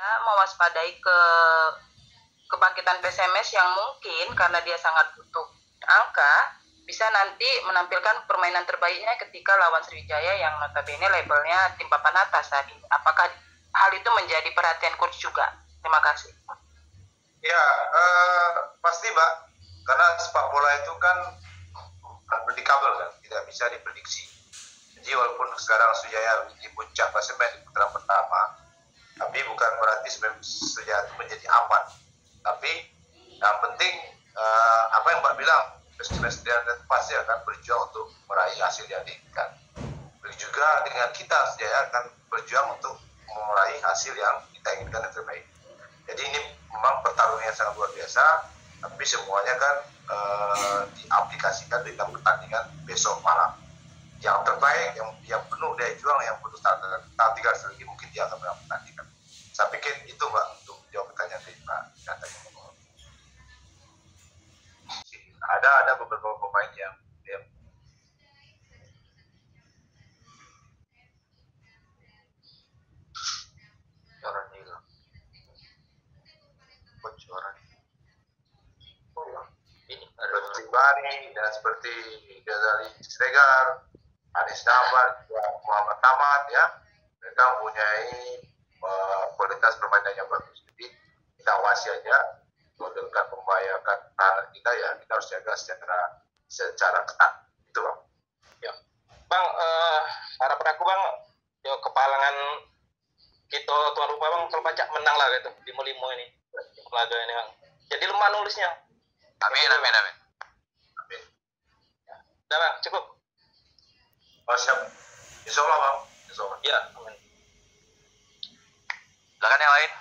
mewaspadai kebangkitan PSMS yang mungkin karena dia sangat butuh angka bisa nanti menampilkan permainan terbaiknya ketika lawan Sriwijaya yang notabene labelnya tim papan atas saat ini. Apakah hal itu menjadi perhatian coach juga? Terima kasih. Ya, pasti Mbak, karena sepak bola itu kan unpredictable kan, tidak bisa diprediksi. Jadi walaupun sekarang Sriwijaya di puncak klasemen di putaran pertama, tapi bukan berarti Sriwijaya itu menjadi aman. Tapi yang penting apa yang Mbak bilang, PSMS dan pasti akan berjuang untuk meraih hasil yang diinginkan. Begitu juga dengan kita, Sriwijaya akan berjuang untuk meraih hasil yang kita inginkan yang terbaik. Jadi ini memang pertarungan yang sangat luar biasa, tapi semuanya kan diaplikasikan dalam pertandingan besok malam. Yang terbaik, yang penuh daya juang, yang penuh taktikal strategi mungkin dia akan menang pertandingan. Saya pikir itu Mbak untuk jawab pertanyaan dari Mbak. Ada beberapa pemain yang orang hilang. Bocoran. Ini ada seperti Bari dan seperti Ghazali Siregar, Anis Nabar, Muhammad Tamad ya, mereka mempunyai kualitas permainan yang bagus. Jadi kita awasi aja, kalau dekat membahayakan tahanan kita ya kita harus jaga secara ketat. Itu Bang. Ya, Bang, harapan aku Bang, yo kepalangan kita tuan rumah Bang terpacak menang lah gitu di Limo ini, laga ini Bang. Jadi lemah nulisnya. Amin. Udah Bang, cukup. Oh siap. Insya Allah Bang. Insya Allah. Ya, amin. Silakan yang lain.